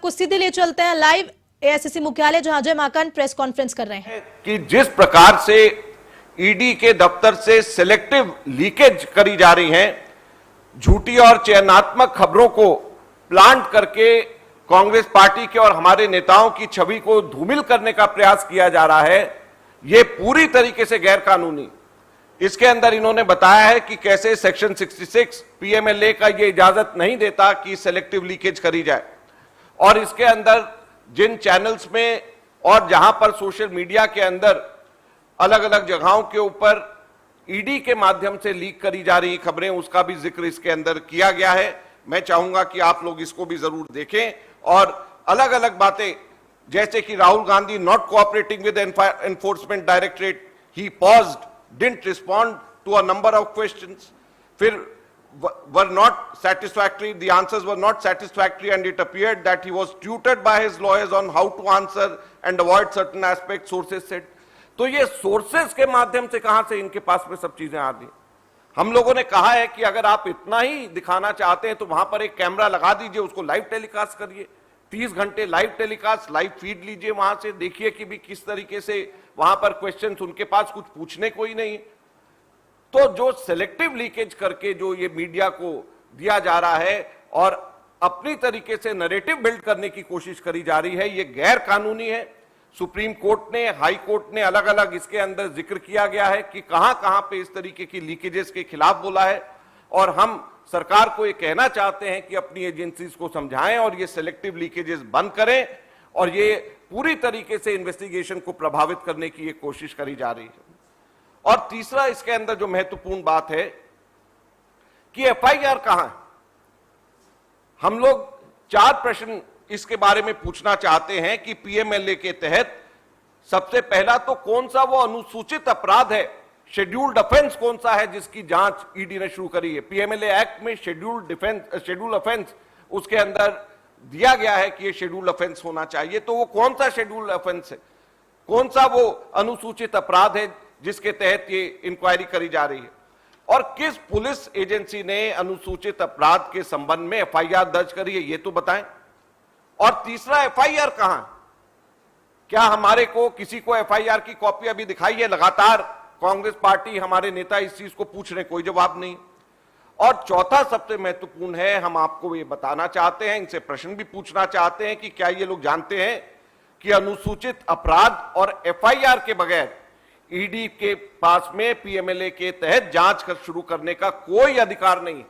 आपको सीधे ले चलते हैं लाइव एआईसीसी मुख्यालय, जहां अजय माकन प्रेस कॉन्फ्रेंस कर रहे हैं कि जिस प्रकार से ईडी के दफ्तर से सिलेक्टिव लीकेज करी जा रही है, झूठी और चयनात्मक खबरों को प्लांट करके कांग्रेस पार्टी के और हमारे नेताओं की छवि को धूमिल करने का प्रयास किया जा रहा है, यह पूरी तरीके से गैर कानूनी। इसके अंदर इन्होंने बताया है कि कैसे सेक्शन 66 पीएमएलए का यह इजाजत नहीं देता कि सिलेक्टिव लीकेज करी जाए, और इसके अंदर जिन चैनल्स में और जहां पर सोशल मीडिया के अंदर अलग अलग जगहों के ऊपर ईडी के माध्यम से लीक करी जा रही खबरें, उसका भी जिक्र इसके अंदर किया गया है। मैं चाहूंगा कि आप लोग इसको भी जरूर देखें। और अलग अलग बातें जैसे कि Rahul Gandhi not cooperating with Enforcement Directorate, he paused, didn't respond to a number of questions, फिर were not satisfactory, the answers were not satisfactory, and it appeared that he was tutored by his lawyers on how to answer and avoid certain aspects, sources said। तो ये sources के माध्यम से कहां से इनके पास में सब चीजें आ गई। हम लोगों ने कहा है कि अगर आप इतना ही दिखाना चाहते हैं तो वहां पर एक कैमरा लगा दीजिए, उसको लाइव टेलीकास्ट करिए, 30 घंटे लाइव टेलीकास्ट, लाइव फीड लीजिए, वहां से देखिए कि भी किस तरीके से वहां पर क्वेश्चंस, उनके पास कुछ पूछने को ही नहीं। तो जो सिलेक्टिव लीकेज करके जो ये मीडिया को दिया जा रहा है और अपनी तरीके से नैरेटिव बिल्ड करने की कोशिश करी जा रही है, ये गैर कानूनी है। सुप्रीम कोर्ट ने, हाई कोर्ट ने अलग अलग इसके अंदर जिक्र किया गया है कि कहां कहां पे इस तरीके की लीकेजेस के खिलाफ बोला है, और हम सरकार को ये कहना चाहते हैं कि अपनी एजेंसीज को समझाएं और ये सिलेक्टिव लीकेजेस बंद करें, और ये पूरी तरीके से इन्वेस्टिगेशन को प्रभावित करने की ये कोशिश करी जा रही है। और तीसरा इसके अंदर जो महत्वपूर्ण बात है कि एफआईआर कहां है। हम लोग 4 प्रश्न इसके बारे में पूछना चाहते हैं कि पीएमएलए के तहत सबसे पहला तो कौन सा वो अनुसूचित अपराध है, शेड्यूल्ड ऑफेंस कौन सा है जिसकी जांच ईडी ने शुरू करी है। पीएमएलए एक्ट में शेड्यूल्ड ऑफेंस उसके अंदर दिया गया है कि ये शेड्यूल्ड ऑफेंस होना चाहिए, तो वो कौन सा शेड्यूल्ड ऑफेंस है, कौन सा वो अनुसूचित अपराध है जिसके तहत ये इंक्वायरी करी जा रही है, और किस पुलिस एजेंसी ने अनुसूचित अपराध के संबंध में एफआईआर दर्ज करी है, ये तो बताएं। और तीसरा, एफआईआर कहां, क्या हमारे को किसी को एफआईआर की कॉपी अभी दिखाई है? लगातार कांग्रेस पार्टी, हमारे नेता इस चीज को पूछ रहे, कोई जवाब नहीं। और चौथा सबसे महत्वपूर्ण है, हम आपको ये बताना चाहते हैं, इनसे प्रश्न भी पूछना चाहते हैं कि क्या ये लोग जानते हैं कि अनुसूचित अपराध और एफआईआर के बगैर ईडी के पास में पीएमएलए के तहत जांच शुरू करने का कोई अधिकार नहीं।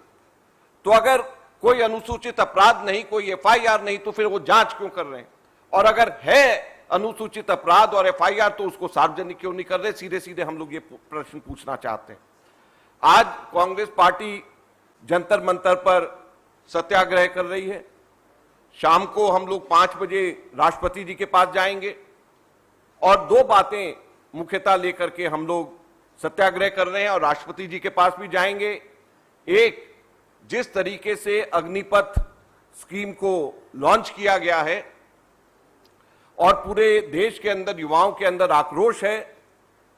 तो अगर कोई अनुसूचित अपराध नहीं, कोई एफआईआर नहीं, तो फिर वो जांच क्यों कर रहे हैं? और अगर है अनुसूचित अपराध और एफआईआर तो उसको सार्वजनिक क्यों नहीं कर रहे? सीधे सीधे हम लोग ये प्रश्न पूछना चाहते हैं। आज कांग्रेस पार्टी जंतर मंतर पर सत्याग्रह कर रही है। शाम को हम लोग 5 बजे राष्ट्रपति जी के पास जाएंगे और 2 बातें मुख्यतः लेकर के हम लोग सत्याग्रह कर रहे हैं और राष्ट्रपति जी के पास भी जाएंगे। एक, जिस तरीके से अग्निपथ स्कीम को लॉन्च किया गया है और पूरे देश के अंदर युवाओं के अंदर आक्रोश है,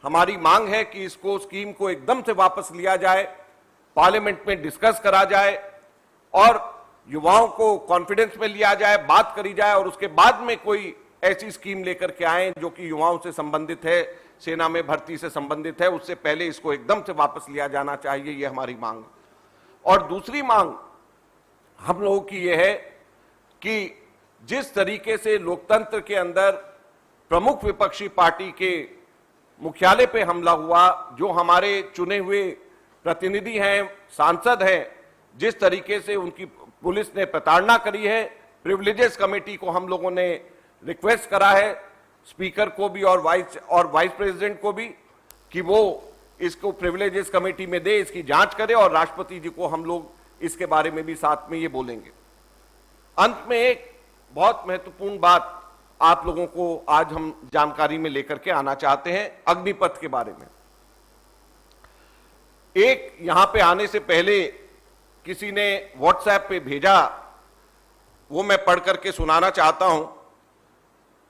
हमारी मांग है कि इसको, स्कीम को एकदम से वापस लिया जाए, पार्लियामेंट में डिस्कस करा जाए और युवाओं को कॉन्फिडेंस में लिया जाए, बात करी जाए, और उसके बाद में कोई ऐसी स्कीम लेकर के आए जो कि युवाओं से संबंधित है, सेना में भर्ती से संबंधित है। उससे पहले इसको एकदम से वापस लिया जाना चाहिए, यह हमारी मांग। और दूसरी मांग हम लोगों की यह है कि जिस तरीके से लोकतंत्र के अंदर प्रमुख विपक्षी पार्टी के मुख्यालय पे हमला हुआ, जो हमारे चुने हुए प्रतिनिधि हैं, सांसद हैं, जिस तरीके से उनकी पुलिस ने प्रताड़ना करी है, प्रिविलेजेस कमेटी को हम लोगों ने रिक्वेस्ट करा है, स्पीकर को भी और वाइस प्रेसिडेंट को भी, कि वो इसको प्रिविलेजेस कमेटी में दे, इसकी जांच करे, और राष्ट्रपति जी को हम लोग इसके बारे में भी साथ में ये बोलेंगे। अंत में एक बहुत महत्वपूर्ण बात आप लोगों को आज हम जानकारी में लेकर के आना चाहते हैं, अग्निपथ के बारे में। एक, यहां पे आने से पहले किसी ने व्हाट्सएप पे भेजा, वो मैं पढ़ करके सुनाना चाहता हूं।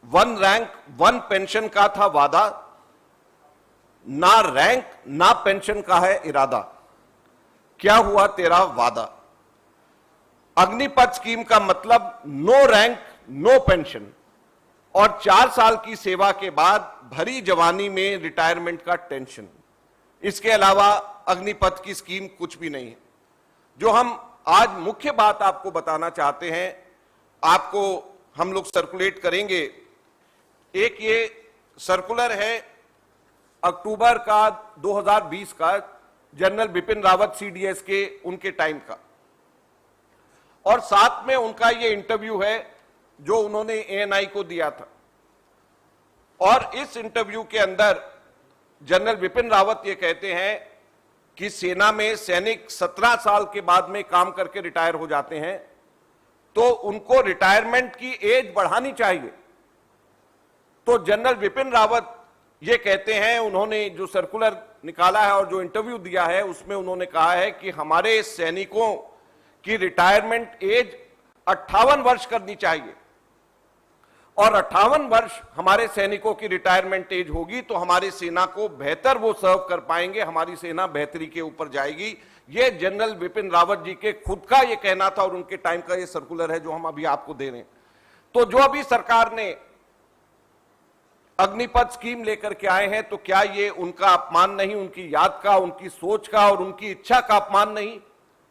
1 रैंक 1 पेंशन का था वादा, ना रैंक ना पेंशन का है इरादा, क्या हुआ तेरा वादा। अग्निपथ स्कीम का मतलब नो रैंक नो पेंशन और 4 साल की सेवा के बाद भरी जवानी में रिटायरमेंट का टेंशन। इसके अलावा अग्निपथ की स्कीम कुछ भी नहीं है। जो हम आज मुख्य बात आपको बताना चाहते हैं, आपको हम लोग सर्कुलेट करेंगे। एक ये सर्कुलर है अक्टूबर का 2020 का, जनरल बिपिन रावत सीडीएस के उनके टाइम का, और साथ में उनका ये इंटरव्यू है जो उन्होंने एएनआई को दिया था। और इस इंटरव्यू के अंदर जनरल बिपिन रावत ये कहते हैं कि सेना में सैनिक 17 साल के बाद में काम करके रिटायर हो जाते हैं, तो उनको रिटायरमेंट की एज बढ़ानी चाहिए। तो जनरल बिपिन रावत ये कहते हैं, उन्होंने जो सर्कुलर निकाला है और जो इंटरव्यू दिया है उसमें उन्होंने कहा है कि हमारे सैनिकों की रिटायरमेंट एज 58 वर्ष करनी चाहिए, और 58 वर्ष हमारे सैनिकों की रिटायरमेंट एज होगी तो हमारी सेना को बेहतर वो सर्व कर पाएंगे, हमारी सेना बेहतरी के ऊपर जाएगी। ये जनरल बिपिन रावत जी के खुद का ये कहना था और उनके टाइम का ये सर्कुलर है जो हम अभी आपको दे रहे हैं। तो जो अभी सरकार ने अग्निपथ स्कीम लेकर के आए हैं, तो क्या ये उनका अपमान नहीं, उनकी याद का, उनकी सोच का और उनकी इच्छा का अपमान नहीं?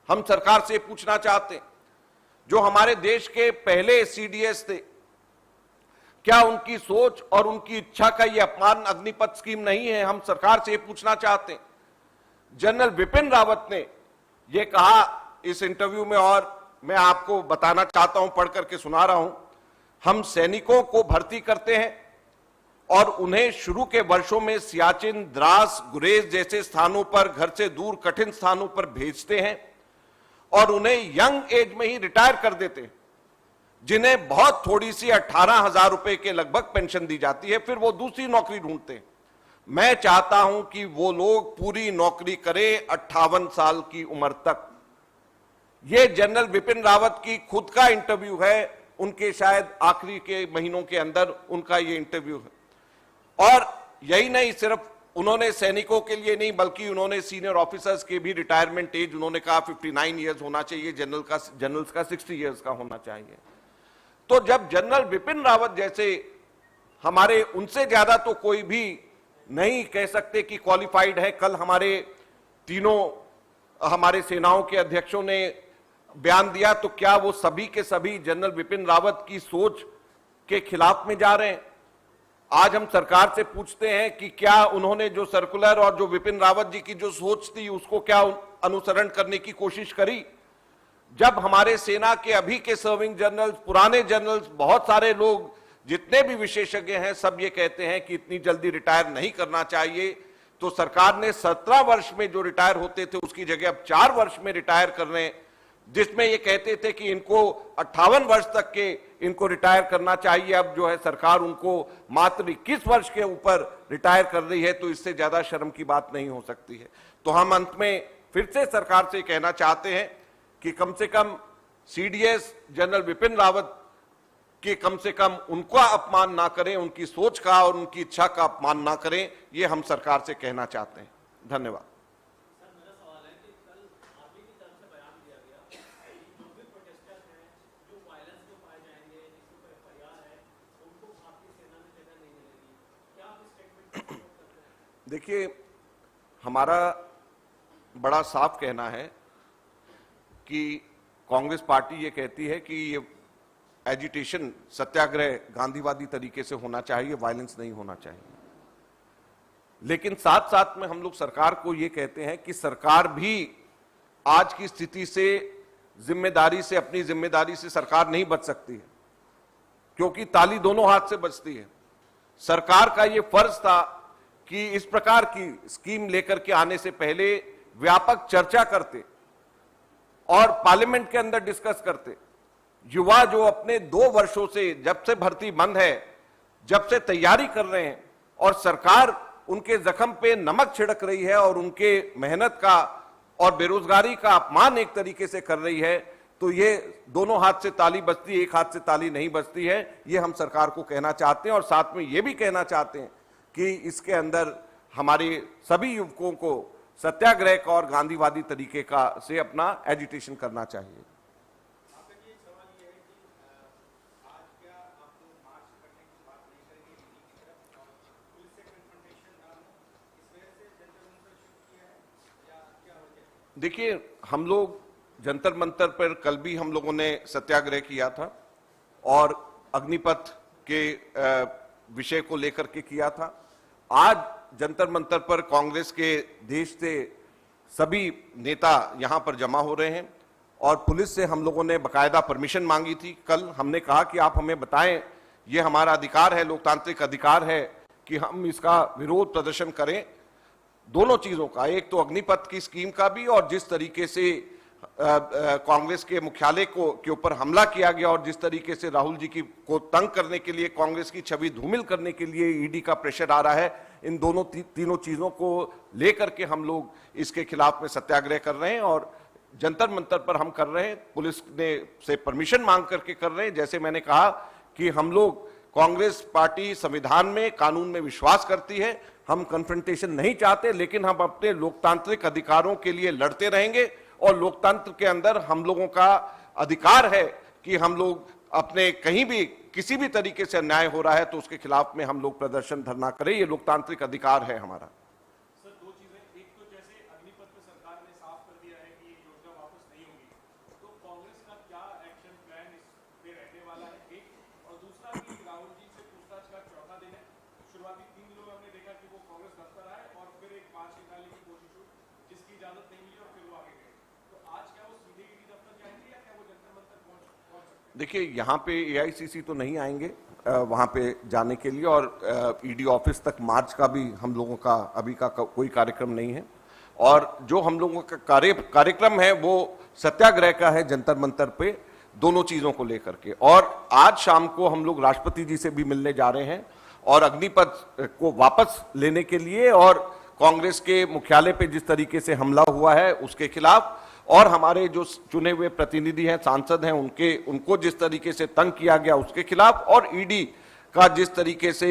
हम सरकार से पूछना चाहते हैं, जो हमारे देश के पहले सीडीएस थे, क्या उनकी सोच और उनकी इच्छा का ये अपमान अग्निपथ स्कीम नहीं है? हम सरकार से पूछना चाहते हैं। जनरल बिपिन रावत ने ये कहा इस इंटरव्यू में, और मैं आपको बताना चाहता हूं, पढ़ करके सुना रहा हूं। हम सैनिकों को भर्ती करते हैं और उन्हें शुरू के वर्षों में सियाचिन, द्रास, गुरेज जैसे स्थानों पर, घर से दूर कठिन स्थानों पर भेजते हैं और उन्हें यंग एज में ही रिटायर कर देते हैं, जिन्हें बहुत थोड़ी सी 18,000 रुपए के लगभग पेंशन दी जाती है। फिर वो दूसरी नौकरी ढूंढते हैं। मैं चाहता हूं कि वो लोग पूरी नौकरी करें 58 साल की उम्र तक। ये जनरल बिपिन रावत की खुद का इंटरव्यू है, उनके शायद आखिरी के महीनों के अंदर उनका ये इंटरव्यू है। और यही नहीं, सिर्फ उन्होंने सैनिकों के लिए नहीं बल्कि उन्होंने सीनियर ऑफिसर्स के भी रिटायरमेंट एज उन्होंने कहा 59 ईयर्स होना चाहिए, जनरल्स का 60 ईयर्स का होना चाहिए। तो जब जनरल बिपिन रावत जैसे हमारे, उनसे ज्यादा तो कोई भी नहीं कह सकते कि क्वालिफाइड है। कल हमारे तीनों हमारे सेनाओं के अध्यक्षों ने बयान दिया, तो क्या वो सभी के सभी जनरल बिपिन रावत की सोच के खिलाफ में जा रहे हैं? आज हम सरकार से पूछते हैं कि क्या उन्होंने जो सर्कुलर और जो बिपिन रावत जी की जो सोच थी उसको क्या अनुसरण करने की कोशिश करी? जब हमारे सेना के अभी के सर्विंग जनरल्स, पुराने जनरल्स, बहुत सारे लोग, जितने भी विशेषज्ञ हैं, सब ये कहते हैं कि इतनी जल्दी रिटायर नहीं करना चाहिए। तो सरकार ने 17 वर्ष में जो रिटायर होते थे उसकी जगह अब 4 वर्ष में रिटायर कर रहे हैं, जिसमें ये कहते थे कि इनको 58 वर्ष तक के इनको रिटायर करना चाहिए। अब जो है सरकार उनको मात्र 21 वर्ष के ऊपर रिटायर कर रही है, तो इससे ज्यादा शर्म की बात नहीं हो सकती है। तो हम अंत में फिर से सरकार से कहना चाहते हैं कि कम से कम सीडीएस जनरल बिपिन रावत के कम से कम उनका अपमान ना करें, उनकी सोच का और उनकी इच्छा का अपमान ना करें, ये हम सरकार से कहना चाहते हैं। धन्यवाद। देखिए, हमारा बड़ा साफ कहना है कि कांग्रेस पार्टी ये कहती है कि ये एजिटेशन, सत्याग्रह गांधीवादी तरीके से होना चाहिए, वायलेंस नहीं होना चाहिए। लेकिन साथ साथ में हम लोग सरकार को ये कहते हैं कि सरकार भी आज की स्थिति से जिम्मेदारी से, अपनी जिम्मेदारी से सरकार नहीं बच सकती है, क्योंकि ताली दोनों हाथ से बजती है। सरकार का ये फर्ज था कि इस प्रकार की स्कीम लेकर के आने से पहले व्यापक चर्चा करते और पार्लियामेंट के अंदर डिस्कस करते। युवा जो अपने 2 वर्षों से, जब से भर्ती बंद है, जब से तैयारी कर रहे हैं और सरकार उनके जख्म पे नमक छिड़क रही है और उनके मेहनत का और बेरोजगारी का अपमान एक तरीके से कर रही है, तो ये दोनों हाथ से ताली बजती है, एक हाथ से ताली नहीं बजती है। ये हम सरकार को कहना चाहते हैं और साथ में ये भी कहना चाहते हैं कि इसके अंदर हमारे सभी युवकों को सत्याग्रह का और गांधीवादी तरीके का से अपना एजिटेशन करना चाहिए। देखिए, हम लोग जंतर मंतर पर कल भी हम लोगों ने सत्याग्रह किया था और अग्निपथ के विषय को लेकर के किया था। आज जंतर मंतर पर कांग्रेस के देश से सभी नेता यहां पर जमा हो रहे हैं और पुलिस से हम लोगों ने बकायदा परमिशन मांगी थी। कल हमने कहा कि आप हमें बताएं, ये हमारा अधिकार है, लोकतांत्रिक अधिकार है कि हम इसका विरोध प्रदर्शन करें। दोनों चीजों का, एक तो अग्निपथ की स्कीम का भी और जिस तरीके से कांग्रेस के मुख्यालय के ऊपर हमला किया गया और जिस तरीके से राहुल जी को तंग करने के लिए, कांग्रेस की छवि धूमिल करने के लिए ईडी का प्रेशर आ रहा है, इन दोनों तीनों चीजों को लेकर के हम लोग इसके खिलाफ में सत्याग्रह कर रहे हैं और जंतर मंतर पर हम कर रहे हैं। पुलिस ने से परमिशन मांग करके कर रहे हैं। जैसे मैंने कहा कि हम लोग, कांग्रेस पार्टी संविधान में, कानून में विश्वास करती है। हम कन्फ्रंटेशन नहीं चाहते, लेकिन हम अपने लोकतांत्रिक अधिकारों के लिए लड़ते रहेंगे और लोकतंत्र के अंदर हम लोगों का अधिकार है कि हम लोग अपने कहीं भी किसी भी तरीके से अन्याय हो रहा है तो उसके खिलाफ में हम लोग प्रदर्शन धरना करें। ये लोकतांत्रिक अधिकार है हमारा। सर, दो चीजें, एक तो जैसे अग्निपथ पे सरकार ने साफ कर दिया है कि ये योजना वापस नहीं होगी, तो कांग्रेस का क्या एक्शन प्लान इस पे रहने वाला है, एक, और दूसरा कि राहुल जी से पूछताछ का चौथा दिन है। शुरुआती 3 दिनों में हमने देखा कि वो कांग्रेस दफ्तर आए और फिर एक मार्च निकालने की कोशिश हुई जिसकी इजाजत नहीं मिली और फिर वो आगे गए। तो आज क्या वो सीधे ईडी दफ्तर जाएंगे या क्या वो जंतर मंतर पहुंच सकते हैं? देखिए, यहाँ पे एआईसीसी तो नहीं आएंगे वहाँ पे जाने के लिए और ईडी ऑफिस तक मार्च का भी हम लोगों का अभी का कोई कार्यक्रम नहीं है और जो हम लोगों का कार्यक्रम है वो सत्याग्रह का है जंतर मंतर पे, दोनों चीजों को लेकर के। और आज शाम को हम लोग राष्ट्रपति जी से भी मिलने जा रहे हैं और अग्निपथ को वापस लेने के लिए और कांग्रेस के मुख्यालय पे जिस तरीके से हमला हुआ है उसके खिलाफ और हमारे जो चुने हुए प्रतिनिधि हैं, सांसद हैं, उनको जिस तरीके से तंग किया गया उसके खिलाफ और ईडी का जिस तरीके से